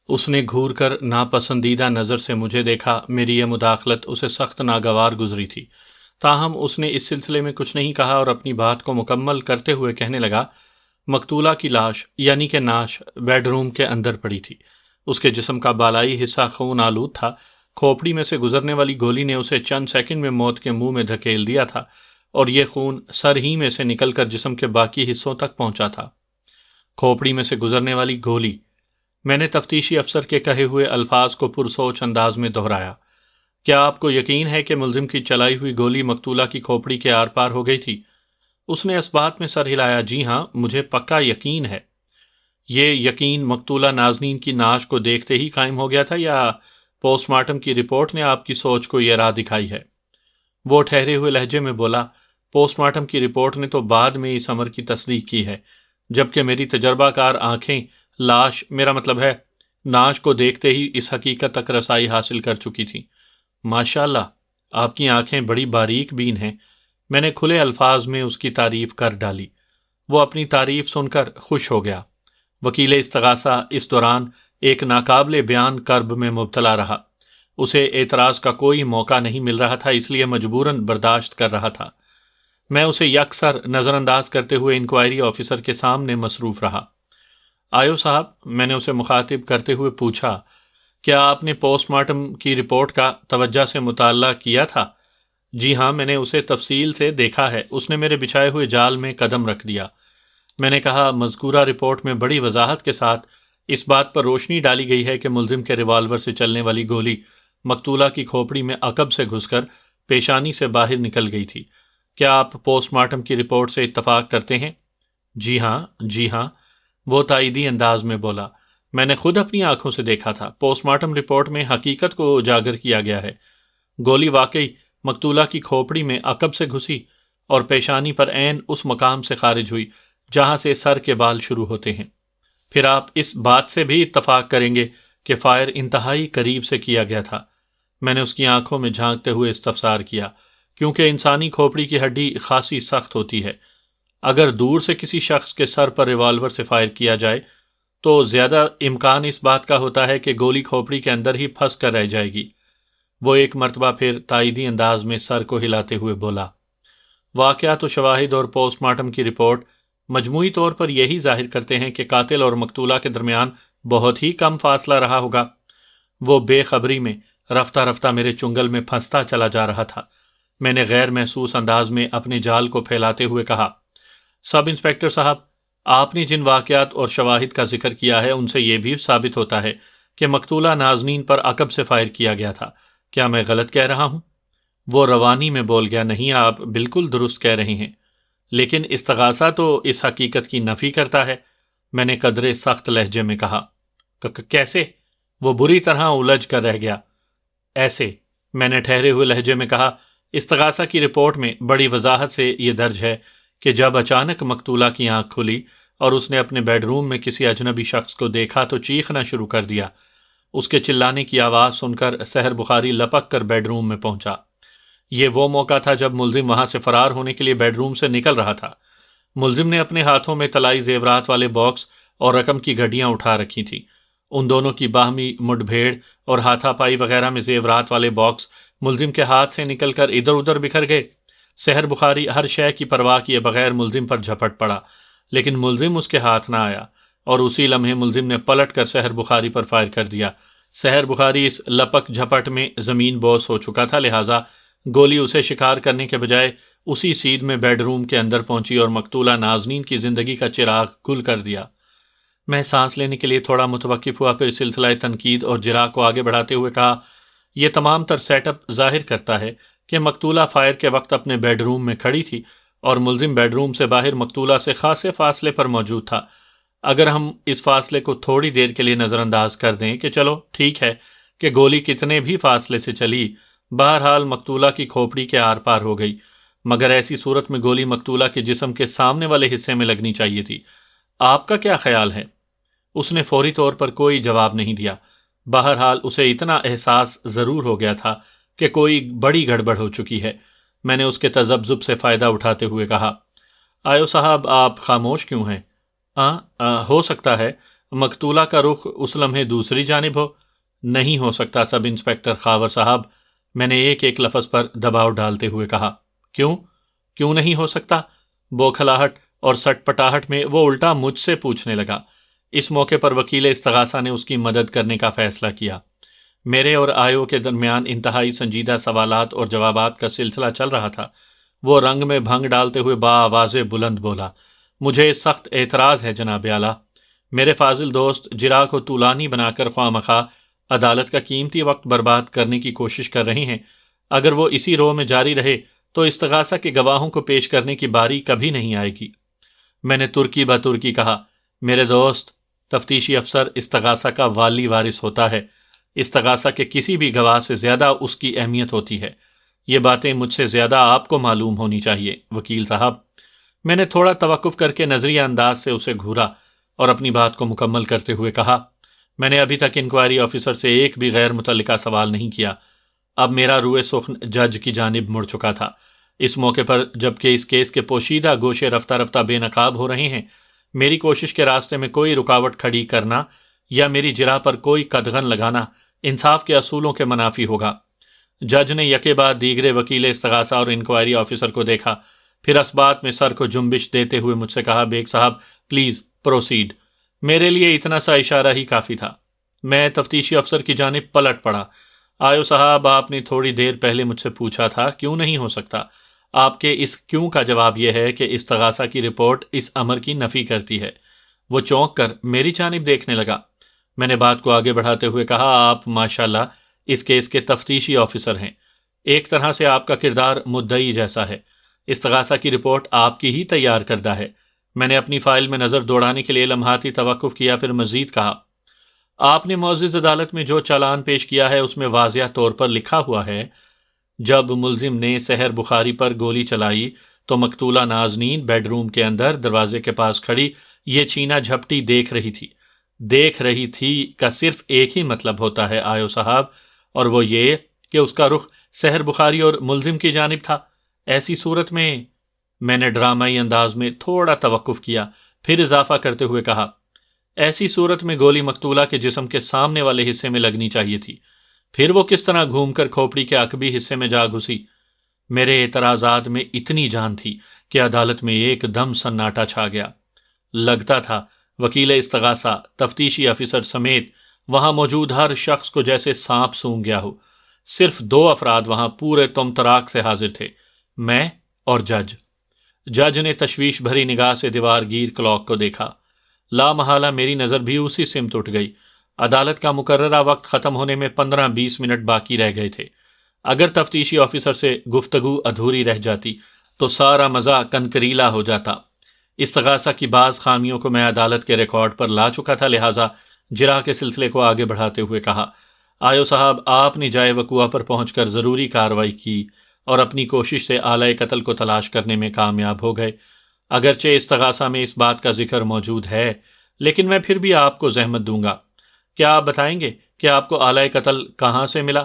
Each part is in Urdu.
اس نے گھور کر ناپسندیدہ نظر سے مجھے دیکھا۔ میری یہ مداخلت اسے سخت ناگوار گزری تھی، تاہم اس نے اس سلسلے میں کچھ نہیں کہا اور اپنی بات کو مکمل کرتے ہوئے کہنے لگا، مقتولہ کی لاش یعنی کہ نعش بیڈ روم کے اندر پڑی تھی۔ اس کے جسم کا بالائی حصہ خون آلود تھا۔ کھوپڑی میں سے گزرنے والی گولی نے اسے چند سیکنڈ میں موت کے منہ میں دھکیل دیا تھا، اور یہ خون سر ہی میں سے نکل کر جسم کے باقی حصوں تک پہنچا تھا۔ کھوپڑی میں سے گزرنے والی گولی، میں نے تفتیشی افسر کے کہے ہوئے الفاظ کو پرسوچ انداز میں دہرایا۔ کیا آپ کو یقین ہے کہ ملزم کی چلائی ہوئی گولی مقتولہ کی کھوپڑی کے آر پار ہو گئی تھی؟ اس نے اس بات میں سر ہلایا۔ جی ہاں، مجھے پکا یقین ہے۔ یہ یقین مقتولہ نازنین کی نعش کو دیکھتے ہی قائم ہو گیا تھا یا پوسٹ مارٹم کی رپورٹ نے آپ کی سوچ کو یہ راہ دکھائی ہے؟ وہ ٹھہرے ہوئے لہجے میں بولا، پوسٹ مارٹم کی رپورٹ نے تو بعد میں اس امر کی تصدیق کی ہے، جبکہ میری تجربہ کار آنکھیں لاش، میرا مطلب ہے نعش کو دیکھتے ہی اس حقیقت تک رسائی حاصل کر چکی تھی۔ ماشاء اللہ، آپ کی آنکھیں بڑی باریک بین ہیں۔ میں نے کھلے الفاظ میں اس کی تعریف کر ڈالی۔ وہ اپنی تعریف سن کر خوش ہو گیا۔ وکیل استغاثہ اس دوران ایک ناقابل بیان کرب میں مبتلا رہا۔ اسے اعتراض کا کوئی موقع نہیں مل رہا تھا، اس لیے مجبوراً برداشت کر رہا تھا۔ میں اسے یکسر نظر انداز کرتے ہوئے انکوائری آفیسر کے سامنے مصروف رہا۔ آیو صاحب، میں نے اسے مخاطب کرتے ہوئے پوچھا، کیا آپ نے پوسٹ مارٹم کی رپورٹ کا توجہ سے مطالعہ کیا تھا؟ جی ہاں، میں نے اسے تفصیل سے دیکھا ہے۔ اس نے میرے بچھائے ہوئے جال میں قدم رکھ دیا۔ میں نے کہا، مذکورہ رپورٹ میں بڑی وضاحت کے ساتھ اس بات پر روشنی ڈالی گئی ہے کہ ملزم کے ریوالور سے چلنے والی گولی مقتولہ کی کھوپڑی میں عقب سے گھس کر پیشانی سے باہر نکل گئی تھی۔ کیا آپ پوسٹ مارٹم کی رپورٹ سے اتفاق کرتے ہیں؟ جی ہاں، جی ہاں، وہ تائیدی انداز میں بولا۔ میں نے خود اپنی آنکھوں سے دیکھا تھا۔ پوسٹ مارٹم رپورٹ میں حقیقت کو اجاگر کیا گیا ہے۔ گولی واقعی مقتولہ کی کھوپڑی میں عقب سے گھسی اور پیشانی پر عین اس مقام سے خارج ہوئی جہاں سے سر کے بال شروع ہوتے ہیں۔ پھر آپ اس بات سے بھی اتفاق کریں گے کہ فائر انتہائی قریب سے کیا گیا تھا؟ میں نے اس کی آنکھوں میں جھانکتے ہوئے استفسار کیا، کیونکہ انسانی کھوپڑی کی ہڈی خاصی سخت ہوتی ہے۔ اگر دور سے کسی شخص کے سر پر ریوالور سے فائر کیا جائے تو زیادہ امکان اس بات کا ہوتا ہے کہ گولی کھوپڑی کے اندر ہی پھنس کر رہ جائے گی۔ وہ ایک مرتبہ پھر تائیدی انداز میں سر کو ہلاتے ہوئے بولا۔ واقعات و شواہد اور پوسٹ مارٹم کی رپورٹ مجموعی طور پر یہی ظاہر کرتے ہیں کہ قاتل اور مقتولہ کے درمیان بہت ہی کم فاصلہ رہا ہوگا۔ وہ بے خبری میں رفتہ رفتہ میرے چنگل میں پھنستا چلا جا رہا تھا۔ میں نے غیر محسوس انداز میں اپنے جال کو پھیلاتے ہوئے کہا، سب انسپکٹر صاحب، آپ نے جن واقعات اور شواہد کا ذکر کیا ہے ان سے یہ بھی ثابت ہوتا ہے کہ مقتولہ نازنین پر عقب سے فائر کیا گیا تھا۔ کیا میں غلط کہہ رہا ہوں؟ وہ روانی میں بول گیا، نہیں، آپ بالکل درست کہہ رہے ہیں، لیکن استغاثہ تو اس حقیقت کی نفی کرتا ہے۔ میں نے قدرے سخت لہجے میں کہا۔ کیسے؟ وہ بری طرح الجھ کر رہ گیا۔ ایسے، میں نے ٹھہرے ہوئے لہجے میں کہا، استغاثہ کی رپورٹ میں بڑی وضاحت سے یہ درج ہے کہ جب اچانک مقتولہ کی آنکھ کھلی اور اس نے اپنے بیڈ روم میں کسی اجنبی شخص کو دیکھا تو چیخنا شروع کر دیا۔ اس کے چلانے کی آواز سن کر سحر بخاری لپک کر بیڈ روم میں پہنچا۔ یہ وہ موقع تھا جب ملزم وہاں سے فرار ہونے کے لیے بیڈ روم سے نکل رہا تھا۔ ملزم نے اپنے ہاتھوں میں طلائی زیورات والے باکس اور رقم کی گھڑیاں اٹھا رکھی تھیں۔ ان دونوں کی باہمی مڈ بھیڑ اور ہاتھا پائی وغیرہ میں زیورات والے باکس ملزم کے ہاتھ سے نکل کر ادھر ادھر بکھر گئے۔ سحر بخاری ہر شے کی پرواہ کیے بغیر ملزم پر جھپٹ پڑا، لیکن ملزم اس کے ہاتھ نہ آیا، اور اسی لمحے ملزم نے پلٹ کر سحر بخاری پر فائر کر دیا۔ سحر بخاری اس لپک جھپٹ میں زمین بوس ہو چکا تھا، لہٰذا گولی اسے شکار کرنے کے بجائے اسی سیدھ میں بیڈ روم کے اندر پہنچی اور مقتولہ نازنین کی زندگی کا چراغ گل کر دیا۔ میں سانس لینے کے لیے تھوڑا متوقف ہوا، پھر سلسلہ تنقید اور جرح کو آگے بڑھاتے ہوئے کہا، یہ تمام تر سیٹ اپ ظاہر کرتا ہے کہ مقتولہ فائر کے وقت اپنے بیڈ روم میں کھڑی تھی اور ملزم بیڈ روم سے باہر مقتولہ سے خاصے فاصلے پر موجود تھا۔ اگر ہم اس فاصلے کو تھوڑی دیر کے لیے نظر انداز کر دیں کہ چلو ٹھیک ہے کہ گولی کتنے بھی فاصلے سے چلی، بہرحال مقتولہ کی کھوپڑی کے آر پار ہو گئی، مگر ایسی صورت میں گولی مقتولہ کے جسم کے سامنے والے حصے میں لگنی چاہیے تھی۔ آپ کا کیا خیال ہے؟ اس نے فوری طور پر کوئی جواب نہیں دیا۔ بہرحال اسے اتنا احساس ضرور ہو گیا تھا کہ کوئی بڑی گڑبڑ ہو چکی ہے۔ میں نے اس کے تذبذب سے فائدہ اٹھاتے ہوئے کہا، آیو صاحب، آپ خاموش کیوں ہیں؟ ہو سکتا ہے مقتولہ کا رخ اس لمحے دوسری جانب ہو؟ نہیں ہو سکتا سب انسپکٹر خاور صاحب، میں نے ایک ایک لفظ پر دباؤ ڈالتے ہوئے کہا۔ کیوں نہیں ہو سکتا؟ بوکھلاہٹ اور سٹ پٹاہٹ میں وہ الٹا مجھ سے پوچھنے لگا۔ اس موقع پر وکیل استغاثہ نے اس کی مدد کرنے کا فیصلہ کیا۔ میرے اور آیو کے درمیان انتہائی سنجیدہ سوالات اور جوابات کا سلسلہ چل رہا تھا۔ وہ رنگ میں بھنگ ڈالتے ہوئے بآواز بلند بولا، مجھے سخت اعتراض ہے جناب اعلیٰ، میرے فاضل دوست جرا کو طولانی بنا کر خواہ مخواہ عدالت کا قیمتی وقت برباد کرنے کی کوشش کر رہے ہیں۔ اگر وہ اسی رو میں جاری رہے تو استغاثہ کے گواہوں کو پیش کرنے کی باری کبھی نہیں آئے گی۔ میں نے ترکی بترکی کہا، میرے دوست، تفتیشی افسر استغاثہ کا والی وارث ہوتا ہے، استغاثہ کے کسی بھی گواہ سے زیادہ اس کی اہمیت ہوتی ہے۔ یہ باتیں مجھ سے زیادہ آپ کو معلوم ہونی چاہیے وکیل صاحب۔ میں نے تھوڑا توقف کر کے نظریہ انداز سے اسے گھورا اور اپنی بات کو مکمل کرتے ہوئے کہا، میں نے ابھی تک انکوائری آفیسر سے ایک بھی غیر متعلقہ سوال نہیں کیا۔ اب میرا روئے سخن جج کی جانب مڑ چکا تھا۔ اس موقع پر جبکہ اس کیس کے پوشیدہ گوشے رفتہ رفتہ بے نقاب ہو رہے ہیں، میری کوشش کے راستے میں کوئی رکاوٹ کھڑی کرنا یا میری جرح پر کوئی قدغن لگانا انصاف کے اصولوں کے منافی ہوگا۔ جج نے یکے بعد دیگرے وکیل استغاثہ اور انکوائری آفیسر کو دیکھا، پھر اس بات میں سر کو جنبش دیتے ہوئے مجھ سے کہا، بیگ صاحب پلیز پروسیڈ۔ میرے لیے اتنا سا اشارہ ہی کافی تھا۔ میں تفتیشی افسر کی جانب پلٹ پڑا۔ آیو صاحب، آپ نے تھوڑی دیر پہلے مجھ سے پوچھا تھا کیوں نہیں ہو سکتا۔ آپ کے اس کیوں کا جواب یہ ہے کہ استغاثہ کی رپورٹ اس امر کی نفی کرتی ہے۔ وہ چونک کر میری جانب دیکھنے لگا۔ میں نے بات کو آگے بڑھاتے ہوئے کہا، آپ ماشاءاللہ اس کیس کے تفتیشی آفیسر ہیں، ایک طرح سے آپ کا کردار مدعی جیسا ہے۔ استغاثہ کی رپورٹ آپ کی ہی تیار کردہ ہے۔ میں نے اپنی فائل میں نظر دوڑانے کے لیے لمحاتی توقف کیا، پھر مزید کہا، آپ نے معزز عدالت میں جو چالان پیش کیا ہے اس میں واضح طور پر لکھا ہوا ہے، جب ملزم نے سحر بخاری پر گولی چلائی تو مقتولہ نازنین بیڈ روم کے اندر دروازے کے پاس کھڑی یہ چھینا جھپٹی دیکھ رہی تھی۔ دیکھ رہی تھی کا صرف ایک ہی مطلب ہوتا ہے آیو صاحب، اور وہ یہ کہ اس کا رخ سحر بخاری اور ملزم کی جانب تھا۔ ایسی صورت میں نے ڈرامائی انداز میں تھوڑا توقف کیا، پھر اضافہ کرتے ہوئے کہا، ایسی صورت میں گولی مقتولہ کے جسم کے سامنے والے حصے میں لگنی چاہیے تھی، پھر وہ کس طرح گھوم کر کھوپڑی کے عقبی حصے میں جا گھسی؟ میرے اعتراضات میں اتنی جان تھی کہ عدالت میں ایک دم سناٹا چھا گیا۔ لگتا تھا وکیل استغاثہ، تفتیشی افسر سمیت وہاں موجود ہر شخص کو جیسے سانپ سونگھ گیا ہو۔ صرف دو افراد وہاں پورے تمطراق سے حاضر تھے، میں اور جج۔ جج نے تشویش بھری نگاہ سے دیوار گیر کلاک کو دیکھا۔ لا محالہ میری نظر بھی اسی سمت اٹھ گئی۔ عدالت کا مقررہ وقت ختم ہونے میں 15-20 منٹ باقی رہ گئے تھے۔ اگر تفتیشی آفیسر سے گفتگو ادھوری رہ جاتی تو سارا مزہ کنکریلا ہو جاتا۔ استغاثہ کی بعض خامیوں کو میں عدالت کے ریکارڈ پر لا چکا تھا، لہٰذا جرح کے سلسلے کو آگے بڑھاتے ہوئے کہا، آیو صاحب، آپ نے جائے وقوع پر پہنچ کر ضروری کارروائی کی اور اپنی کوشش سے آلۂ قتل کو تلاش کرنے میں کامیاب ہو گئے۔ اگرچہ استغاثہ میں اس بات کا ذکر موجود ہے، لیکن میں پھر بھی آپ کو زحمت دوں گا۔ کیا آپ بتائیں گے کہ آپ کو آلۂ قتل کہاں سے ملا؟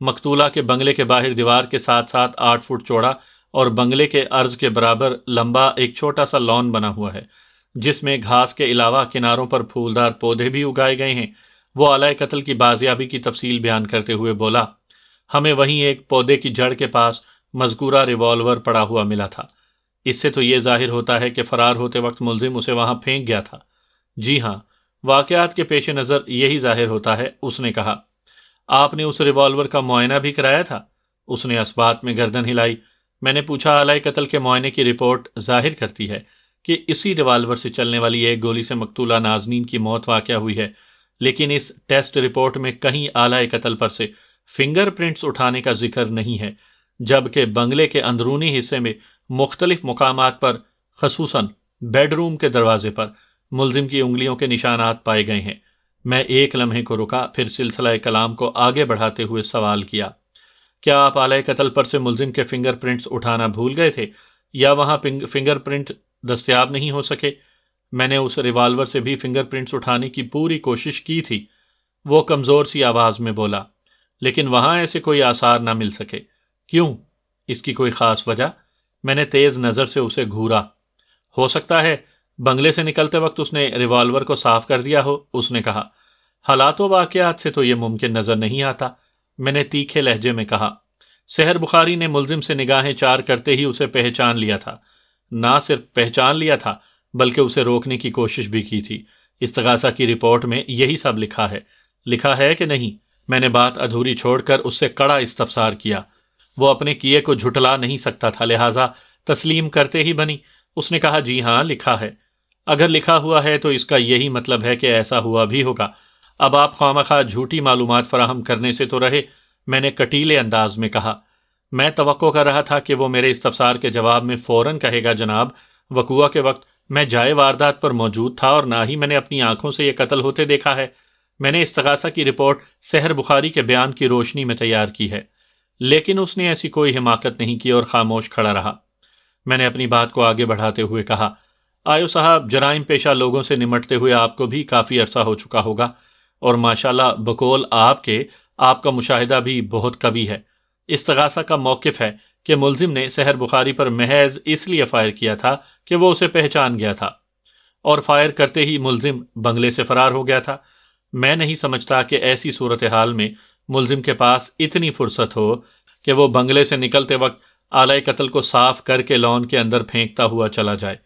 مقتولہ کے بنگلے کے باہر دیوار کے ساتھ ساتھ 8 فٹ چوڑا اور بنگلے کے عرض کے برابر لمبا ایک چھوٹا سا لان بنا ہوا ہے، جس میں گھاس کے علاوہ کناروں پر پھولدار پودے بھی اگائے گئے ہیں۔ وہ آلۂ قتل کی بازیابی کی تفصیل بیان کرتے ہوئے بولا، ہمیں وہیں ایک پودے کی جڑ کے پاس مذکورہ ریوالور پڑا ہوا ملا تھا۔ اس سے تو یہ ظاہر ہوتا ہے کہ فرار ہوتے وقت ملزم اسے وہاں پھینک گیا تھا۔ جی ہاں، واقعات کے پیش نظر یہی ظاہر ہوتا ہے، اس نے کہا۔ آپ نے اس ریوالور کا معائنہ بھی کرایا تھا؟ اس نے اس بات میں گردن ہلائی۔ میں نے پوچھا، آلۂ قتل کے معائنے کی رپورٹ ظاہر کرتی ہے کہ اسی ریوالور سے چلنے والی ایک گولی سے مقتولہ نازنین کی موت واقع ہوئی ہے، لیکن اس ٹیسٹ رپورٹ میں کہیں آلۂ قتل پر سے فنگر پرنٹس اٹھانے کا ذکر نہیں ہے، جبکہ بنگلے کے اندرونی حصے میں مختلف مقامات پر، خصوصاً بیڈ روم کے دروازے پر، ملزم کی انگلیوں کے نشانات پائے گئے ہیں۔ میں ایک لمحے کو رکا، پھر سلسلہ کلام کو آگے بڑھاتے ہوئے سوال کیا، کیا آپ آلۂ قتل پر سے ملزم کے فنگر پرنٹس اٹھانا بھول گئے تھے یا وہاں فنگر پرنٹ دستیاب نہیں ہو سکے؟ میں نے اس ریوالور سے بھی فنگر پرنٹس اٹھانے کی پوری کوشش کی تھی، وہ کمزور سی آواز میں بولا، لیکن وہاں ایسے کوئی آثار نہ مل سکے۔ کیوں؟ اس کی کوئی خاص وجہ؟ میں نے تیز نظر سے اسے گھورا۔ ہو سکتا ہے بنگلے سے نکلتے وقت اس نے ریوالور کو صاف کر دیا ہو؟ اس نے کہا۔ حالات و واقعات سے تو یہ ممکن نظر نہیں آتا، میں نے تیکھے لہجے میں کہا۔ سحر بخاری نے ملزم سے نگاہیں چار کرتے ہی اسے پہچان لیا تھا۔ نہ صرف پہچان لیا تھا بلکہ اسے روکنے کی کوشش بھی کی تھی۔ استغاثہ کی رپورٹ میں یہی سب لکھا ہے کہ نہیں؟ میں نے بات ادھوری چھوڑ کر اس سے کڑا استفسار کیا۔ وہ اپنے کیے کو جھٹلا نہیں سکتا تھا، لہٰذا تسلیم کرتے ہی بنی۔ اس نے کہا، جی ہاں لکھا ہے۔ اگر لکھا ہوا ہے تو اس کا یہی مطلب ہے کہ ایسا ہوا بھی ہوگا۔ اب آپ خوامخواہ جھوٹی معلومات فراہم کرنے سے تو رہے، میں نے کٹیلے انداز میں کہا۔ میں توقع کر رہا تھا کہ وہ میرے استفسار کے جواب میں فوراً کہے گا، جناب وقوعہ کے وقت میں جائے واردات پر موجود تھا اور نہ ہی میں نے اپنی آنکھوں سے یہ قتل ہوتے دیکھا ہے۔ میں نے استغاثہ کی رپورٹ سحر بخاری کے بیان کی روشنی میں تیار کی ہے۔ لیکن اس نے ایسی کوئی حماقت نہیں کی اور خاموش کھڑا رہا۔ میں نے اپنی بات کو آگے بڑھاتے ہوئے کہا، آیو صاحب، جرائم پیشہ لوگوں سے نمٹتے ہوئے آپ کو بھی کافی عرصہ ہو چکا ہوگا، اور ماشاءاللہ بقول آپ کا مشاہدہ بھی بہت قوی ہے۔ استغاثہ کا موقف ہے کہ ملزم نے سحر بخاری پر محض اس لیے فائر کیا تھا کہ وہ اسے پہچان گیا تھا، اور فائر کرتے ہی ملزم بنگلے سے فرار ہو گیا تھا۔ میں نہیں سمجھتا کہ ایسی صورتحال میں ملزم کے پاس اتنی فرصت ہو کہ وہ بنگلے سے نکلتے وقت آلۂ قتل کو صاف کر کے لان کے اندر پھینکتا ہوا چلا جائے۔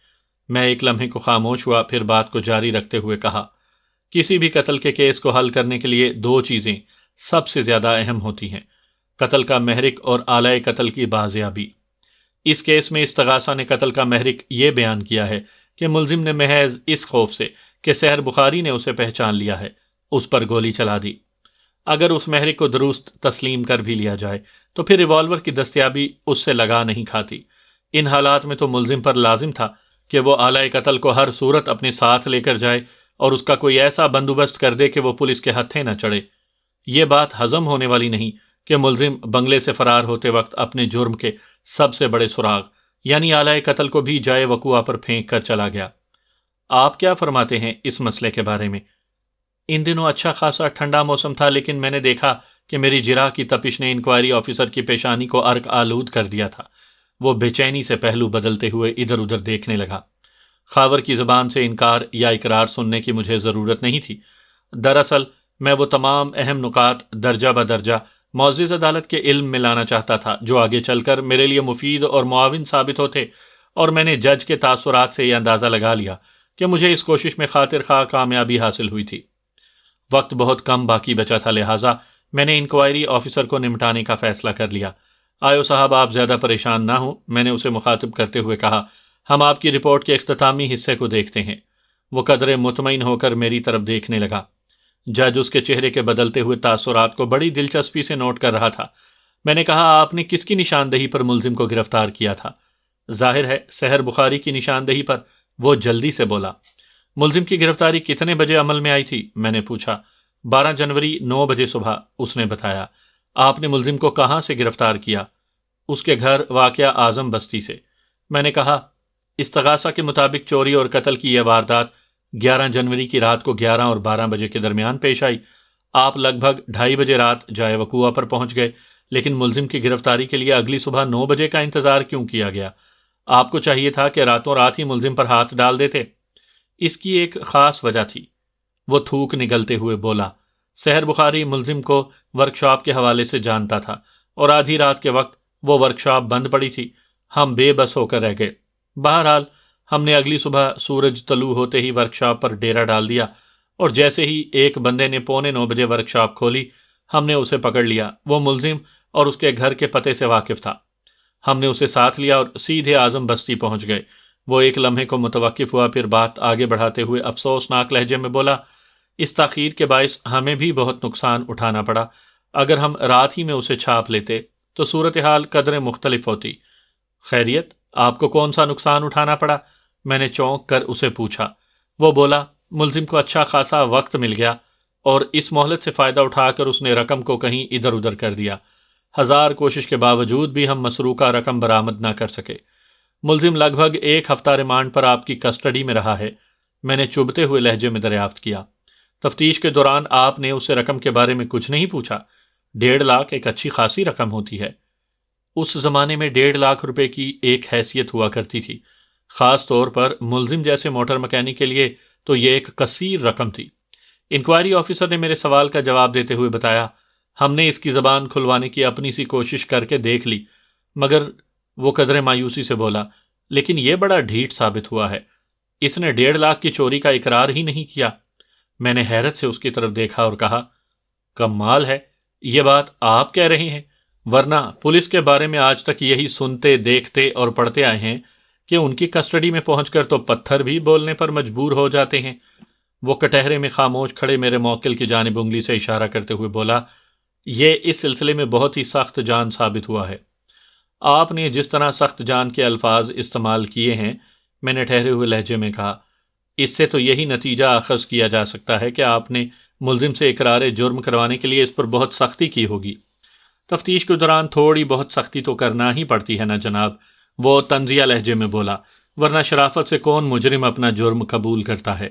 میں ایک لمحے کو خاموش ہوا، پھر بات کو جاری رکھتے ہوئے کہا، کسی بھی قتل کے کیس کو حل کرنے کے لیے دو چیزیں سب سے زیادہ اہم ہوتی ہیں: قتل کا محرک اور آلۂ قتل کی بازیابی۔ اس کیس میں استغاثہ نے قتل کا محرک یہ بیان کیا ہے کہ ملزم نے محض اس خوف سے کہ سحر بخاری نے اسے پہچان لیا ہے، اس پر گولی چلا دی۔ اگر اس محرک کو درست تسلیم کر بھی لیا جائے تو پھر ریوالور کی دستیابی اس سے لگا نہیں کھاتی۔ ان حالات میں تو ملزم پر لازم تھا کہ وہ آلۂ قتل کو ہر صورت اپنے ساتھ لے کر جائے اور اس کا کوئی ایسا بندوبست کر دے کہ وہ پولیس کے ہتھے نہ چڑھے۔ یہ بات ہضم ہونے والی نہیں کہ ملزم بنگلے سے فرار ہوتے وقت اپنے جرم کے سب سے بڑے سراغ یعنی آلۂ قتل کو بھی جائے وقوعہ پر پھینک کر چلا گیا۔ آپ کیا فرماتے ہیں اس مسئلے کے بارے میں؟ ان دنوں اچھا خاصا ٹھنڈا موسم تھا، لیکن میں نے دیکھا کہ میری جراح کی تپش نے انکوائری آفیسر کی پیشانی کو عرق آلود کر دیا تھا۔ وہ بے چینی سے پہلو بدلتے ہوئے ادھر ادھر دیکھنے لگا۔ خاور کی زبان سے انکار یا اقرار سننے کی مجھے ضرورت نہیں تھی۔ دراصل میں وہ تمام اہم نکات درجہ بدرجہ معزز عدالت کے علم میں لانا چاہتا تھا جو آگے چل کر میرے لیے مفید اور معاون ثابت ہوتے، اور میں نے جج کے تاثرات سے یہ اندازہ لگا لیا کہ مجھے اس کوشش میں خاطر خواہ کامیابی حاصل ہوئی تھی۔ وقت بہت کم باقی بچا تھا، لہٰذا میں نے انکوائری آفیسر کو نمٹانے کا فیصلہ کر لیا۔ آیو صاحب، آپ زیادہ پریشان نہ ہوں، میں نے اسے مخاطب کرتے ہوئے کہا، ہم آپ کی رپورٹ کے اختتامی حصے کو دیکھتے ہیں۔ وہ قدرے مطمئن ہو کر میری طرف دیکھنے لگا۔ جج اس کے چہرے کے بدلتے ہوئے تاثرات کو بڑی دلچسپی سے نوٹ کر رہا تھا۔ میں نے کہا، آپ نے کس کی نشاندہی پر ملزم کو گرفتار کیا تھا؟ ظاہر ہے سحر بخاری کی نشاندہی پر، وہ جلدی سے بولا۔ ملزم کی گرفتاری کتنے بجے عمل میں آئی تھی؟ میں نے پوچھا۔ 12 جنوری 9 بجے صبح، اس نے بتایا۔ آپ نے ملزم کو کہاں سے گرفتار کیا؟ اس کے گھر واقعہ اعظم بستی سے۔ میں نے کہا، استغاثہ کے مطابق چوری اور قتل کی یہ واردات 11 جنوری کی رات کو 11 اور 12 بجے کے درمیان پیش آئی۔ آپ لگ بھگ 2:30 بجے رات جائے وقوعہ پر پہنچ گئے، لیکن ملزم کی گرفتاری کے لیے اگلی صبح 9 بجے کا انتظار کیوں کیا گیا؟ آپ کو چاہیے تھا کہ راتوں رات ہی ملزم پر ہاتھ ڈال دیتے۔ اس کی ایک خاص وجہ تھی، وہ تھوک نگلتے ہوئے بولا۔ سحر بخاری ملزم کو ورکشاپ کے حوالے سے جانتا تھا، اور آدھی رات کے وقت وہ ورکشاپ بند پڑی تھی۔ ہم بے بس ہو کر رہ گئے۔ بہرحال ہم نے اگلی صبح سورج طلوع ہوتے ہی ورکشاپ پر ڈیرا ڈال دیا، اور جیسے ہی ایک بندے نے 8:45 بجے ورکشاپ کھولی، ہم نے اسے پکڑ لیا۔ وہ ملزم اور اس کے گھر کے پتے سے واقف تھا۔ ہم نے اسے ساتھ لیا اور سیدھے اعظم بستی پہنچ گئے۔ وہ ایک لمحے کو متوقف ہوا، پھر بات آگے بڑھاتے ہوئے افسوسناک لہجے میں بولا، اس تاخیر کے باعث ہمیں بھی بہت نقصان اٹھانا پڑا۔ اگر ہم رات ہی میں اسے چھاپ لیتے تو صورتحال قدرے مختلف ہوتی۔ خیریت، آپ کو کون سا نقصان اٹھانا پڑا؟ میں نے چونک کر اسے پوچھا۔ وہ بولا، ملزم کو اچھا خاصا وقت مل گیا، اور اس مہلت سے فائدہ اٹھا کر اس نے رقم کو کہیں ادھر ادھر کر دیا۔ 1000 کوشش کے باوجود بھی ہم مسروقہ رقم برآمد نہ کر سکے۔ ملزم لگ بھگ 1 ہفتہ ریمانڈ پر آپ کی کسٹڈی میں رہا ہے، میں نے چبھتے ہوئے لہجے میں دریافت کیا۔ تفتیش کے دوران آپ نے اسے رقم کے بارے میں کچھ نہیں پوچھا؟ 1.5 لاکھ ایک اچھی خاصی رقم ہوتی ہے۔ اس زمانے میں 1.5 لاکھ روپے کی ایک حیثیت ہوا کرتی تھی۔ خاص طور پر ملزم جیسے موٹر مکینک کے لیے تو یہ ایک کثیر رقم تھی۔ انکوائری آفیسر نے میرے سوال کا جواب دیتے ہوئے بتایا، ہم نے اس کی زبان کھلوانے کی اپنی سی کوشش کر کے دیکھ لی، مگر وہ قدرے مایوسی سے بولا، لیکن یہ بڑا ڈھیٹ ثابت ہوا ہے، اس نے 1.5 لاکھ کی چوری کا اقرار ہی نہیں کیا۔ میں نے حیرت سے اس کی طرف دیکھا اور کہا، کمال ہے، یہ بات آپ کہہ رہے ہیں، ورنہ پولیس کے بارے میں آج تک یہی سنتے، دیکھتے اور پڑھتے آئے ہیں کہ ان کی کسٹڈی میں پہنچ کر تو پتھر بھی بولنے پر مجبور ہو جاتے ہیں۔ وہ کٹہرے میں خاموش کھڑے میرے موکل کی جانب انگلی سے اشارہ کرتے ہوئے بولا، یہ اس سلسلے میں بہت ہی سخت جان ثابت ہوا ہے۔ آپ نے جس طرح سخت جان کے الفاظ استعمال کیے ہیں، میں نے ٹھہرے ہوئے لہجے میں کہا، اس سے تو یہی نتیجہ اخذ کیا جا سکتا ہے کہ آپ نے ملزم سے اقرار جرم کروانے کے لیے اس پر بہت سختی کی ہوگی۔ تفتیش کے دوران تھوڑی بہت سختی تو کرنا ہی پڑتی ہے نا جناب، وہ طنزیہ لہجے میں بولا، ورنہ شرافت سے کون مجرم اپنا جرم قبول کرتا ہے۔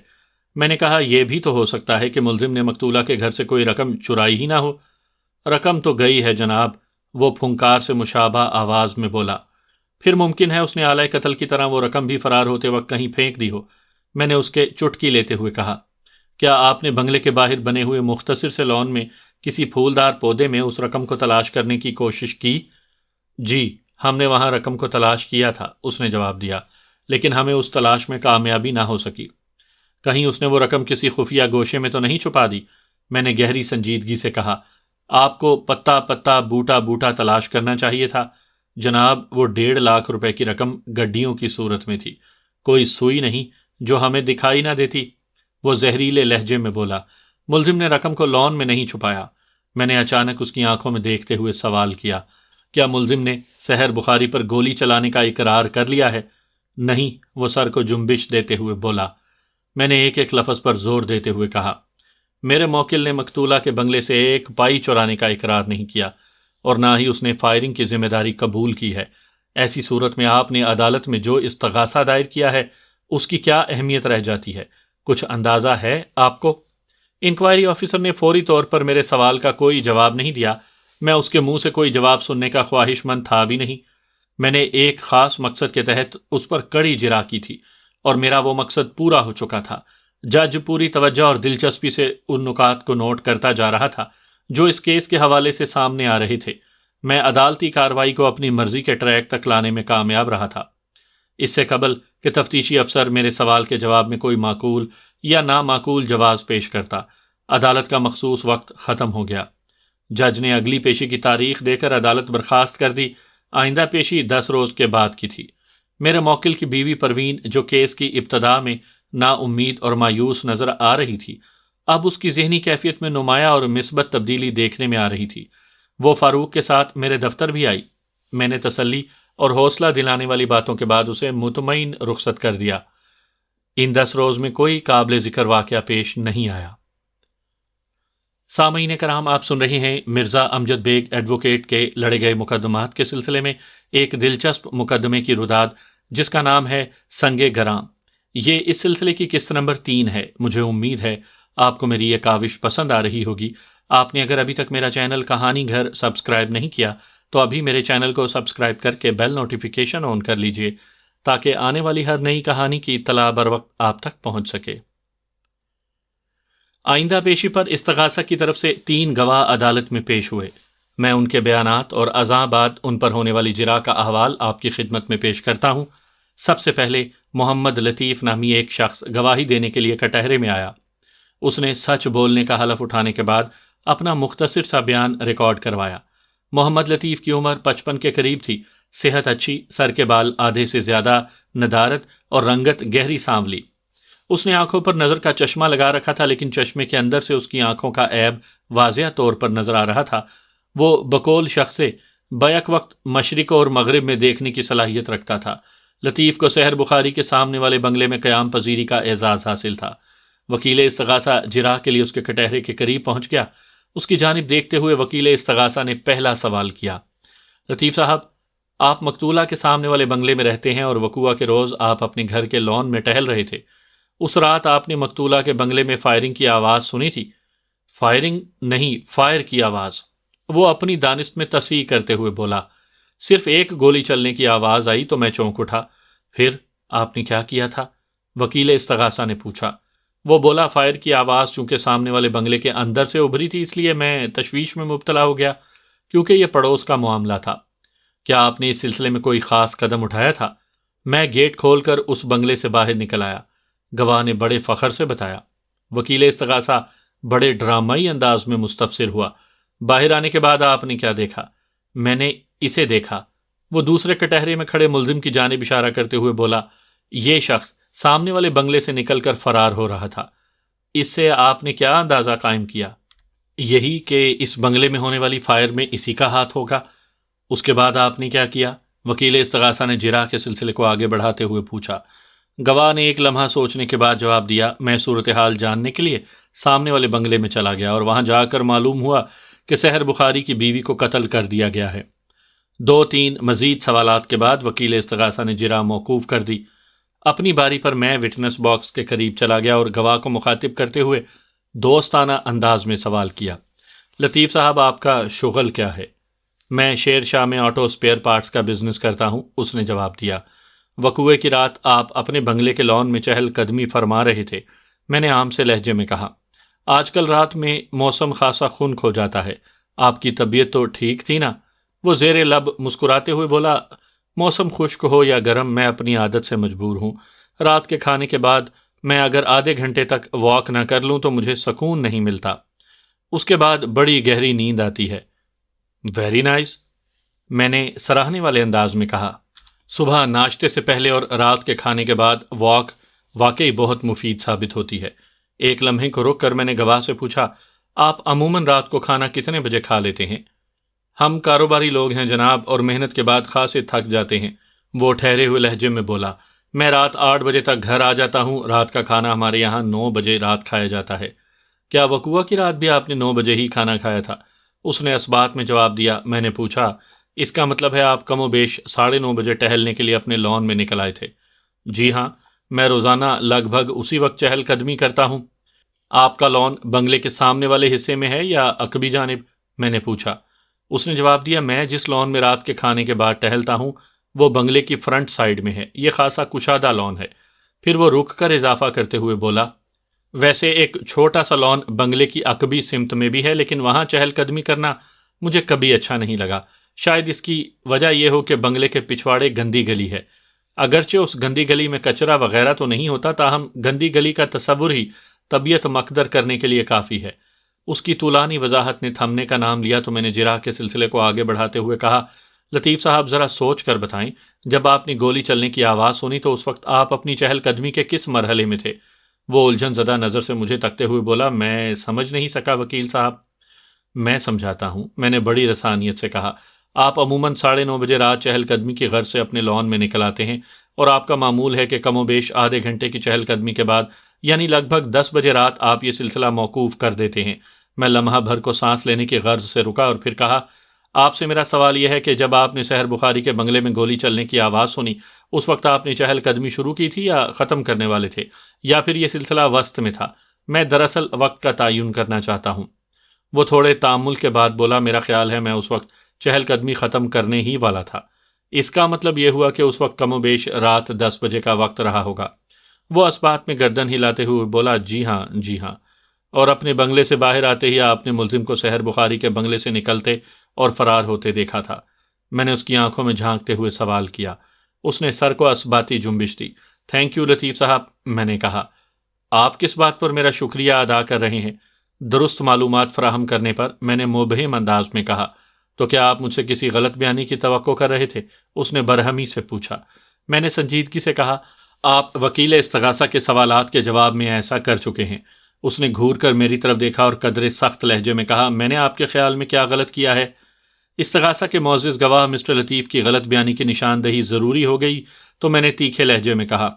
میں نے کہا، یہ بھی تو ہو سکتا ہے کہ ملزم نے مقتولہ کے گھر سے کوئی رقم چرائی ہی نہ ہو۔ رقم تو گئی ہے جناب، وہ پھنکار سے مشابہ آواز میں بولا۔ پھر ممکن ہے اس نے آلۂ قتل کی طرح وہ رقم بھی فرار ہوتے وقت کہیں پھینک دی ہو۔ میں نے اس کے چٹکی لیتے ہوئے کہا، کیا آپ نے بنگلے کے باہر بنے ہوئے مختصر سے لان میں کسی پھولدار پودے میں اس رقم کو تلاش کرنے کی کوشش کی؟ جی، ہم نے وہاں رقم کو تلاش کیا تھا، اس نے جواب دیا، لیکن ہمیں اس تلاش میں کامیابی نہ ہو سکی۔ کہیں اس نے وہ رقم کسی خفیہ گوشے میں تو نہیں چھپا دی؟ میں نے گہری سنجیدگی سے کہا، آپ کو پتا پتا بوٹا بوٹا تلاش کرنا چاہیے تھا جناب۔ وہ 1.5 لاکھ روپے کی رقم گڈیوں کی صورت میں تھی، کوئی سوئی نہیں جو ہمیں دکھائی نہ دیتی، وہ زہریلے لہجے میں بولا۔ ملزم نے رقم کو لان میں نہیں چھپایا۔ میں نے اچانک اس کی آنکھوں میں دیکھتے ہوئے سوال کیا، کیا ملزم نے سحر بخاری پر گولی چلانے کا اقرار کر لیا ہے؟ نہیں، وہ سر کو جنبش دیتے ہوئے بولا۔ میں نے ایک ایک لفظ پر زور دیتے ہوئے کہا، میرے موکل نے مقتولہ کے بنگلے سے 1 پائی چرانے کا اقرار نہیں کیا، اور نہ ہی اس نے فائرنگ کی ذمہ داری قبول کی ہے۔ ایسی صورت میں آپ نے عدالت میں جو استغاثہ دائر کیا ہے، اس کی کیا اہمیت رہ جاتی ہے؟ کچھ اندازہ ہے آپ کو؟ انکوائری آفیسر نے فوری طور پر میرے سوال کا کوئی جواب نہیں دیا۔ میں اس کے منہ سے کوئی جواب سننے کا خواہش مند تھا بھی نہیں۔ میں نے ایک خاص مقصد کے تحت اس پر کڑی جرا کی تھی، اور میرا وہ مقصد پورا ہو چکا تھا۔ جج پوری توجہ اور دلچسپی سے ان نکات کو نوٹ کرتا جا رہا تھا جو اس کیس کے حوالے سے سامنے آ رہے تھے۔ میں عدالتی کارروائی کو اپنی مرضی کے ٹریک تک لانے میں کامیاب رہا تھا۔ اس سے قبل کہ تفتیشی افسر میرے سوال کے جواب میں کوئی معقول یا نامعقول جواز پیش کرتا، عدالت کا مخصوص وقت ختم ہو گیا۔ جج نے اگلی پیشی کی تاریخ دے کر عدالت برخاست کر دی۔ آئندہ پیشی 10 روز کے بعد کی تھی۔ میرے موکل کی بیوی پروین، جو کیس کی ابتدا میں نا امید اور مایوس نظر آ رہی تھی، اب اس کی ذہنی کیفیت میں نمایاں اور مثبت تبدیلی دیکھنے میں آ رہی تھی۔ وہ فاروق کے ساتھ میرے دفتر بھی آئی۔ میں نے تسلی اور حوصلہ دلانے والی باتوں کے بعد اسے مطمئن رخصت کر دیا۔ ان 10 روز میں کوئی قابل ذکر واقعہ پیش نہیں آیا۔ سامعین کرام، آپ سن رہے ہیں مرزا امجد بیگ ایڈوکیٹ کے لڑے گئے مقدمات کے سلسلے میں ایک دلچسپ مقدمے کی رداد، جس کا نام ہے سنگ گراں۔ یہ اس سلسلے کی قسط نمبر 3 ہے۔ مجھے امید ہے آپ کو میری یہ کاوش پسند آ رہی ہوگی۔ آپ نے اگر ابھی تک میرا چینل کہانی گھر سبسکرائب نہیں کیا تو ابھی میرے چینل کو سبسکرائب کر کے بیل نوٹیفیکیشن آن کر لیجئے، تاکہ آنے والی ہر نئی کہانی کی اطلاع بر وقت آپ تک پہنچ سکے۔ آئندہ پیشی پر استغاثہ کی طرف سے 3 گواہ عدالت میں پیش ہوئے۔ میں ان کے بیانات اور ازاں بعد ان پر ہونے والی جرا کا احوال آپ کی خدمت میں پیش کرتا ہوں۔ سب سے پہلے محمد لطیف نامی ایک شخص گواہی دینے کے لیے کٹہرے میں آیا۔ اس نے سچ بولنے کا حلف اٹھانے کے بعد اپنا مختصر سا بیان ریکارڈ کروایا۔ محمد لطیف کی عمر 55 کے قریب تھی، صحت اچھی، سر کے بال آدھے سے زیادہ، ندارت اور رنگت گہری سانولی۔ اس نے آنکھوں پر نظر کا چشمہ لگا رکھا تھا، لیکن چشمے کے اندر سے اس کی آنکھوں کا عیب واضح طور پر نظر آ رہا تھا۔ وہ بقول شخص سے بیک وقت مشرق اور مغرب میں دیکھنے کی صلاحیت رکھتا تھا۔ لطیف کو سحر بخاری کے سامنے والے بنگلے میں قیام پذیری کا اعزاز حاصل تھا۔ وکیل استغاثہ جرا کے لیے اس کے کٹہرے کے قریب پہنچ گیا۔ اس کی جانب دیکھتے ہوئے وکیل استغاثہ نے پہلا سوال کیا، لطیف صاحب، آپ مقتولہ کے سامنے والے بنگلے میں رہتے ہیں اور وقوعہ کے روز آپ اپنے گھر کے لان میں ٹہل رہے تھے۔ اس رات آپ نے مقتولہ کے بنگلے میں فائرنگ کی آواز سنی تھی؟ فائرنگ نہیں، فائر کی آواز، وہ اپنی دانست میں تصحیح کرتے ہوئے بولا۔ صرف ایک گولی چلنے کی آواز آئی تو میں چونک اٹھا، پھر آپ نے کیا کیا تھا؟ وکیل استغاثہ نے پوچھا۔ وہ بولا، فائر کی آواز چونکہ سامنے والے بنگلے کے اندر سے ابھری تھی، اس لیے میں تشویش میں مبتلا ہو گیا کیونکہ یہ پڑوس کا معاملہ تھا۔ کیا آپ نے اس سلسلے میں کوئی خاص قدم اٹھایا تھا؟ میں گیٹ کھول کر اس بنگلے سے باہر نکل آیا، گواہ نے بڑے فخر سے بتایا۔ وکیل استغاثہ بڑے ڈرامائی انداز میں مستفسر ہوا۔ باہر آنے کے بعد آپ نے کیا دیکھا؟ میں نے اسے دیکھا۔ وہ دوسرے کٹہرے میں کھڑے ملزم کی جانب اشارہ کرتے ہوئے بولا، یہ شخص سامنے والے بنگلے سے نکل کر فرار ہو رہا تھا۔ اس سے آپ نے کیا اندازہ قائم کیا؟ یہی کہ اس بنگلے میں ہونے والی فائر میں اسی کا ہاتھ ہوگا۔ اس کے بعد آپ نے کیا کیا؟ وکیل استغاثہ نے جرح کے سلسلے کو آگے بڑھاتے ہوئے پوچھا۔ گواہ نے ایک لمحہ سوچنے کے بعد جواب دیا، میں صورتحال جاننے کے لیے سامنے والے بنگلے میں چلا گیا اور وہاں جا کر معلوم ہوا کہ سحر بخاری کی بیوی کو قتل کر دیا گیا ہے۔ 2-3 مزید سوالات کے بعد وکیل استغاثہ نے جرح موقوف کر دی۔ اپنی باری پر میں وٹنس باکس کے قریب چلا گیا اور گواہ کو مخاطب کرتے ہوئے دوستانہ انداز میں سوال کیا، لطیف صاحب آپ کا شغل کیا ہے؟ میں شیر شاہ میں آٹو اسپیئر پارٹس کا بزنس کرتا ہوں، اس نے جواب دیا۔ وقوعے کی رات آپ اپنے بنگلے کے لان میں چہل قدمی فرما رہے تھے، میں نے عام سے لہجے میں کہا۔ آج کل رات میں موسم خاصا خنک ہو جاتا ہے، آپ کی طبیعت تو ٹھیک تھی نا؟ وہ زیر لب مسکراتے ہوئے بولا، موسم خشک ہو یا گرم میں اپنی عادت سے مجبور ہوں۔ رات کے کھانے کے بعد میں اگر آدھے گھنٹے تک واک نہ کر لوں تو مجھے سکون نہیں ملتا، اس کے بعد بڑی گہری نیند آتی ہے۔ ویری نائس، میں نے سراہنے والے انداز میں کہا۔ صبح ناشتے سے پہلے اور رات کے کھانے کے بعد واک واقعی بہت مفید ثابت ہوتی ہے۔ ایک لمحے کو رک کر میں نے گواہ سے پوچھا، آپ عموماً رات کو کھانا کتنے بجے کھا لیتے ہیں؟ ہم کاروباری لوگ ہیں جناب، اور محنت کے بعد خاصے تھک جاتے ہیں، وہ ٹھہرے ہوئے لہجے میں بولا۔ میں رات 8 بجے تک گھر آ جاتا ہوں، رات کا کھانا ہمارے یہاں 9 بجے رات کھایا جاتا ہے۔ کیا وقوعہ کی رات بھی آپ نے 9 بجے ہی کھانا کھایا تھا؟ اس نے اس بات میں جواب دیا۔ میں نے پوچھا، اس کا مطلب ہے آپ کم و بیش 9:30 بجے ٹہلنے کے لیے اپنے لان میں نکل آئے تھے؟ جی ہاں، میں روزانہ لگ بھگ اسی وقت چہل قدمی کرتا ہوں۔ آپ کا لان بنگلے کے سامنے والے حصے میں ہے یا عقبی جانب؟ میں نے پوچھا۔ اس نے جواب دیا، میں جس لان میں رات کے کھانے کے بعد ٹہلتا ہوں وہ بنگلے کی فرنٹ سائیڈ میں ہے، یہ خاصا کشادہ لان ہے۔ پھر وہ رک کر اضافہ کرتے ہوئے بولا، ویسے ایک چھوٹا سا لان بنگلے کی عقبی سمت میں بھی ہے، لیکن وہاں چہل قدمی کرنا مجھے کبھی اچھا نہیں لگا۔ شاید اس کی وجہ یہ ہو کہ بنگلے کے پچھواڑے گندی گلی ہے، اگرچہ اس گندی گلی میں کچرا وغیرہ تو نہیں ہوتا، تاہم گندی گلی کا تصور ہی طبیعت مقدر کرنے کے لیے کافی ہے۔ اس کی طولانی وضاحت نے تھمنے کا نام لیا تو میں نے جرح کے سلسلے کو آگے بڑھاتے ہوئے کہا، لطیف صاحب ذرا سوچ کر بتائیں، جب آپ نے گولی چلنے کی آواز سنی تو اس وقت آپ اپنی چہل قدمی کے کس مرحلے میں تھے؟ وہ الجھن زدہ نظر سے مجھے تکتے ہوئے بولا، میں سمجھ نہیں سکا وکیل صاحب۔ میں سمجھاتا ہوں، میں نے بڑی رسانیت سے کہا۔ آپ عموماً 9:30 بجے رات چہل قدمی کی غرض سے اپنے لان میں نکل آتے ہیں، اور آپ کا معمول ہے کہ کم و بیش آدھے گھنٹے کی چہل قدمی کے بعد یعنی لگ بھگ 10 بجے رات آپ یہ سلسلہ موقوف کر دیتے ہیں۔ میں لمحہ بھر کو سانس لینے کی غرض سے رکا اور پھر کہا، آپ سے میرا سوال یہ ہے کہ جب آپ نے سحر بخاری کے بنگلے میں گولی چلنے کی آواز سنی اس وقت آپ نے چہل قدمی شروع کی تھی یا ختم کرنے والے تھے، یا پھر یہ سلسلہ وسط میں تھا؟ میں دراصل وقت کا تعین کرنا چاہتا ہوں۔ وہ تھوڑے تامل کے بعد بولا، میرا خیال ہے میں اس وقت چہل قدمی ختم کرنے ہی والا تھا۔ اس کا مطلب یہ ہوا کہ اس وقت کم و بیش رات 10 بجے کا وقت رہا ہوگا۔ وہ اس بات میں گردن ہلاتے ہوئے بولا، جی ہاں جی ہاں۔ اور اپنے بنگلے سے باہر آتے ہی آپ نے ملزم کو سحر بخاری کے بنگلے سے نکلتے اور فرار ہوتے دیکھا تھا؟ میں نے اس کی آنکھوں میں جھانکتے ہوئے سوال کیا۔ اس نے سر کو اثباتی جنبش دی۔ تھینک یو لطیف صاحب، میں نے کہا۔ آپ کس بات پر میرا شکریہ ادا کر رہے ہیں؟ درست معلومات فراہم کرنے پر، میں نے مبہم انداز میں کہا۔ تو کیا آپ مجھ سے کسی غلط بیانی کی توقع کر رہے تھے؟ اس نے برہمی سے پوچھا۔ میں نے سنجیدگی سے کہا، آپ وکیل استغاثہ کے سوالات کے جواب میں ایسا کر چکے ہیں۔ اس نے گھور کر میری طرف دیکھا اور قدرے سخت لہجے میں کہا، میں نے آپ کے خیال میں کیا غلط کیا ہے؟ استغاثہ کے معزز گواہ مسٹر لطیف کی غلط بیانی کی نشاندہی ضروری ہو گئی تو میں نے تیکھے لہجے میں کہا،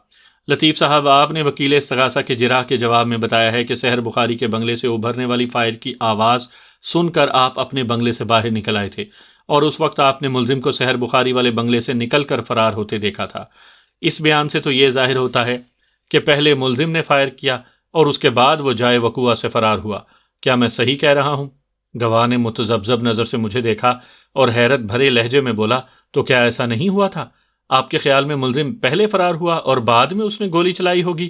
لطیف صاحب، آپ نے وکیل استغاثہ کے جرح کے جواب میں بتایا ہے کہ سحر بخاری کے بنگلے سے ابھرنے والی فائر کی آواز سن کر آپ اپنے بنگلے سے باہر نکل آئے تھے، اور اس وقت آپ نے ملزم کو سحر بخاری والے بنگلے سے نکل کر فرار ہوتے دیکھا تھا۔ اس بیان سے تو یہ ظاہر ہوتا ہے کہ پہلے ملزم نے فائر کیا اور اس کے بعد وہ جائے وقوعہ سے فرار ہوا۔ کیا میں صحیح کہہ رہا ہوں؟ گواہ نے متذبذب نظر سے مجھے دیکھا اور حیرت بھرے لہجے میں بولا، تو کیا ایسا نہیں ہوا تھا؟ آپ کے خیال میں ملزم پہلے فرار ہوا اور بعد میں اس نے گولی چلائی ہوگی؟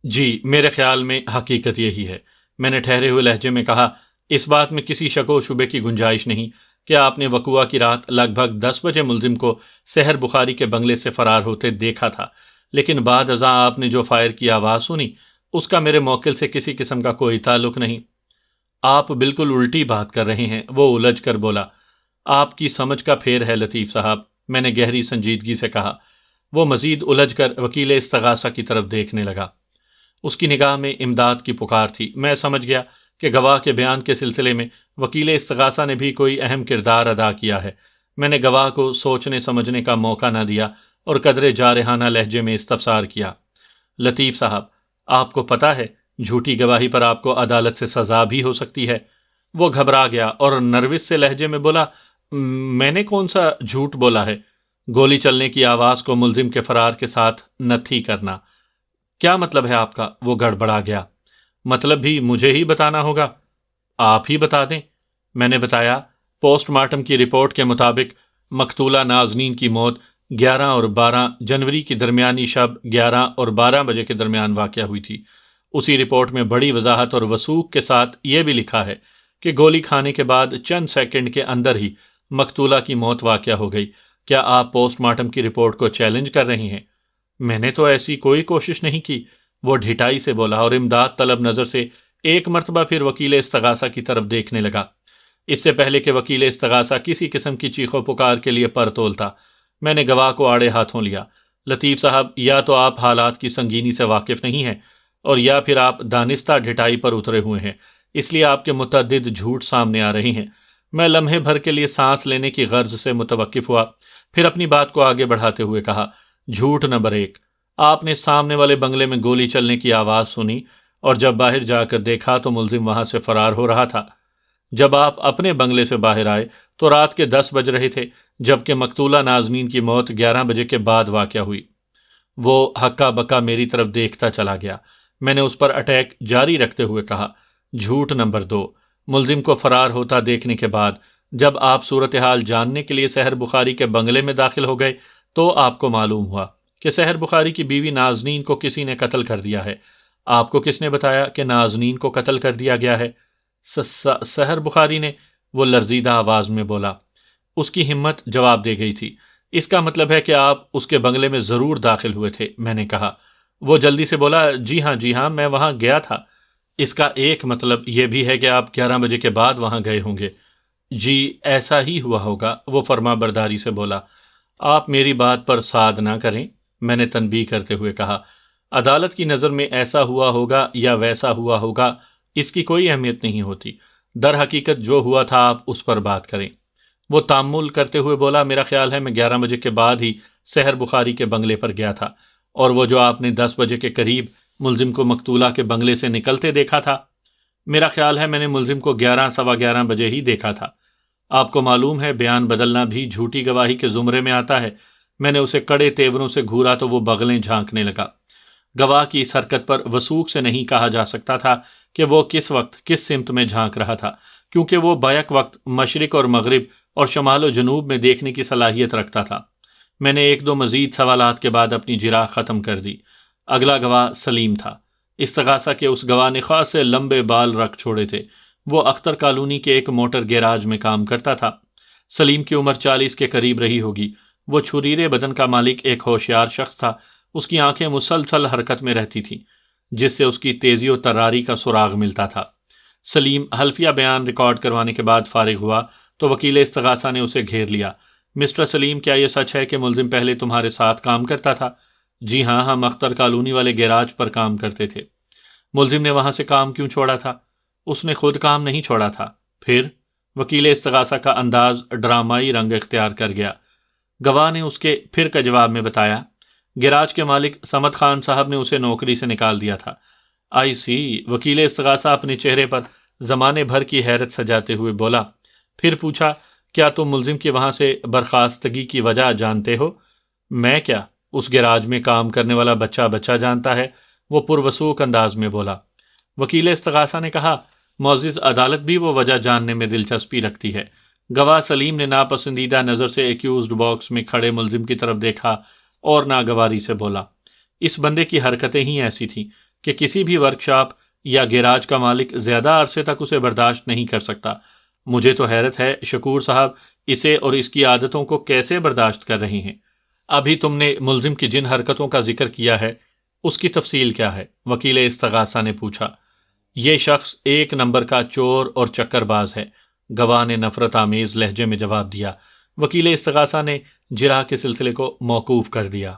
جی، میرے خیال میں حقیقت یہی ہے، میں نے ٹھہرے ہوئے لہجے میں کہا۔ اس بات میں کسی شک و شبے کی گنجائش نہیں کہ آپ نے وقوعہ کی رات لگ بھگ 10 بجے ملزم کو سحر بخاری کے بنگلے سے فرار ہوتے دیکھا تھا، لیکن بعد ازاں آپ نے جو فائر کی آواز سنی اس کا میرے موکل سے کسی قسم کا کوئی تعلق نہیں۔ آپ بالکل الٹی بات کر رہے ہیں، وہ الجھ کر بولا۔ آپ کی سمجھ کا پھیر ہے لطیف صاحب، میں نے گہری سنجیدگی سے کہا۔ وہ مزید الجھ کر وکیل استغاثہ کی طرف دیکھنے لگا۔ اس کی نگاہ میں امداد کی پکار تھی۔ میں سمجھ گیا کہ گواہ کے بیان کے سلسلے میں وکیل استغاثہ نے بھی کوئی اہم کردار ادا کیا ہے۔ میں نے گواہ کو سوچنے سمجھنے کا موقع نہ دیا اور قدرے جارحانہ لہجے میں استفسار کیا، لطیف صاحب، آپ کو پتہ ہے جھوٹی گواہی پر آپ کو عدالت سے سزا بھی ہو سکتی ہے؟ وہ گھبرا گیا اور نروس سے لہجے میں بولا، میں نے کون سا جھوٹ بولا ہے؟ گولی چلنے کی آواز کو ملزم کے فرار کے ساتھ نتھی کرنا، کیا مطلب ہے آپ کا؟ وہ گڑبڑا گیا۔ مطلب بھی مجھے ہی بتانا ہوگا؟ آپ ہی بتا دیں۔ میں نے بتایا، پوسٹ مارٹم کی رپورٹ کے مطابق مقتولہ نازنین کی موت 11 اور 12 جنوری کی درمیانی شب 11 اور 12 بجے کے درمیان واقع ہوئی تھی۔ اسی رپورٹ میں بڑی وضاحت اور وثوق کے ساتھ یہ بھی لکھا ہے کہ گولی کھانے کے بعد چند سیکنڈ کے اندر ہی مقتولہ کی موت واقع ہو گئی۔ کیا آپ پوسٹ مارٹم کی رپورٹ کو چیلنج کر رہی ہیں؟ میں نے تو ایسی کوئی کوشش نہیں کی، وہ ڈھٹائی سے بولا اور امداد طلب نظر سے ایک مرتبہ پھر وکیل استغاثہ کی طرف دیکھنے لگا۔ اس سے پہلے کہ وکیل استغاثہ کسی قسم کی چیخ و پکار کے لیے پر تولتا، میں نے گواہ کو آڑے ہاتھوں لیا۔ لطیف صاحب، یا تو آپ حالات کی سنگینی سے واقف نہیں ہیں اور یا پھر آپ دانستہ ڈھٹائی پر اترے ہوئے ہیں، اس لیے آپ کے متعدد جھوٹ سامنے آ رہے ہیں۔ میں لمحے بھر کے لیے سانس لینے کی غرض سے متوقف ہوا، پھر اپنی بات کو آگے بڑھاتے ہوئے کہا، جھوٹ نمبر 1، آپ نے سامنے والے بنگلے میں گولی چلنے کی آواز سنی اور جب باہر جا کر دیکھا تو ملزم وہاں سے فرار ہو رہا تھا۔ جب آپ اپنے بنگلے سے باہر آئے تو رات کے 10 بج رہے تھے، جبکہ مقتولہ نازنین کی موت 11 بجے کے بعد واقع ہوئی۔ وہ ہکا بکا میری طرف دیکھتا چلا گیا۔ میں نے اس پر اٹیک جاری رکھتے ہوئے کہا، جھوٹ نمبر 2، ملزم کو فرار ہوتا دیکھنے کے بعد جب آپ صورتحال جاننے کے لیے سحر بخاری کے بنگلے میں داخل ہو گئے تو آپ کو معلوم ہوا کہ سحر بخاری کی بیوی نازنین کو کسی نے قتل کر دیا ہے۔ آپ کو کس نے بتایا کہ نازنین کو قتل کر دیا گیا ہے؟ سحر بخاری نے، وہ لرزیدہ آواز میں بولا۔ اس کی ہمت جواب دے گئی تھی۔ اس کا مطلب ہے کہ آپ اس کے بنگلے میں ضرور داخل ہوئے تھے، میں نے کہا۔ وہ جلدی سے بولا، جی ہاں میں وہاں گیا تھا۔ اس کا ایک مطلب یہ بھی ہے کہ آپ 11 بجے کے بعد وہاں گئے ہوں گے۔ جی ایسا ہی ہوا ہوگا، وہ فرما برداری سے بولا۔ آپ میری بات پر ساد نہ کریں، میں نے تنبیہ کرتے ہوئے کہا۔ عدالت کی نظر میں ایسا ہوا ہوگا یا ویسا ہوا ہوگا اس کی کوئی اہمیت نہیں ہوتی، در حقیقت جو ہوا تھا آپ اس پر بات کریں۔ وہ تامل کرتے ہوئے بولا، میرا خیال ہے میں 11 بجے کے بعد ہی سحر بخاری کے بنگلے پر گیا تھا، اور وہ جو آپ نے 10 بجے کے قریب ملزم کو مقتولہ کے بنگلے سے نکلتے دیکھا تھا، میرا خیال ہے میں نے ملزم کو 11 سوا 11 بجے ہی دیکھا تھا۔ آپ کو معلوم ہے بیان بدلنا بھی جھوٹی گواہی کے زمرے میں آتا ہے۔ میں نے اسے کڑے تیوروں سے گھورا تو وہ بغلیں جھانکنے لگا۔ گواہ کی اس حرکت پر وثوق سے نہیں کہا جا سکتا تھا کہ وہ کس وقت کس سمت میں جھانک رہا تھا، کیونکہ وہ بیک وقت مشرق اور مغرب اور شمال و جنوب میں دیکھنے کی صلاحیت رکھتا تھا۔ میں نے ایک دو مزید سوالات کے بعد اپنی جرح ختم کر دی۔ اگلا گواہ سلیم تھا۔ استغاثہ کے اس گواہ نے خاصے لمبے بال رکھ چھوڑے تھے۔ وہ اختر کالونی کے ایک موٹر گیراج میں کام کرتا تھا۔ سلیم کی عمر 40 کے قریب رہی ہوگی۔ وہ چھریرے بدن کا مالک ایک ہوشیار شخص تھا۔ اس کی آنکھیں مسلسل حرکت میں رہتی تھیں، جس سے اس کی تیزی و تراری کا سراغ ملتا تھا۔ سلیم حلفیہ بیان ریکارڈ کروانے کے بعد فارغ ہوا تو وکیل استغاثہ نے اسے گھیر لیا۔ مسٹر سلیم، کیا یہ سچ ہے کہ ملزم پہلے تمہارے ساتھ کام کرتا تھا؟ جی ہاں، ہم اختر کالونی والے گیراج پر کام کرتے تھے۔ ملزم نے وہاں سے کام کیوں چھوڑا تھا؟ اس نے خود کام نہیں چھوڑا تھا۔ پھر؟ وکیل استغاثہ کا انداز ڈرامائی رنگ اختیار کر گیا۔ گواہ نے اس کے پھر کا جواب میں بتایا، گیراج کے مالک سمد خان صاحب نے اسے نوکری سے نکال دیا تھا۔ آئی سی، وکیل استغاثہ اپنے چہرے پر زمانے بھر کی حیرت سجاتے ہوئے بولا۔ پھر پوچھا، کیا تم ملزم کی وہاں سے برخاستگی کی وجہ جانتے ہو؟ میں کیا، اس گیراج میں کام کرنے والا بچہ جانتا ہے، وہ پروثوق انداز میں بولا۔ وکیل استغاثہ نے کہا، معزز عدالت بھی وہ وجہ جاننے میں دلچسپی رکھتی ہے۔ گواہ سلیم نے ناپسندیدہ نظر سے ایکیوزڈ باکس میں کھڑے ملزم کی طرف دیکھا اور ناگواری سے بولا، اس بندے کی حرکتیں ہی ایسی تھیں کہ کسی بھی ورکشاپ یا گیراج کا مالک زیادہ عرصے تک اسے برداشت نہیں کر سکتا۔ مجھے تو حیرت ہے شکور صاحب اسے اور اس کی عادتوں کو کیسے برداشت کر رہے ہیں۔ ابھی تم نے ملزم کی جن حرکتوں کا ذکر کیا ہے اس کی تفصیل کیا ہے؟ وکیل استغاثہ نے پوچھا۔ یہ شخص ایک نمبر کا چور اور چکر باز ہے، گواہ نے نفرت آمیز لہجے میں جواب دیا۔ وکیل استغاثہ نے جرح کے سلسلے کو موقوف کر دیا۔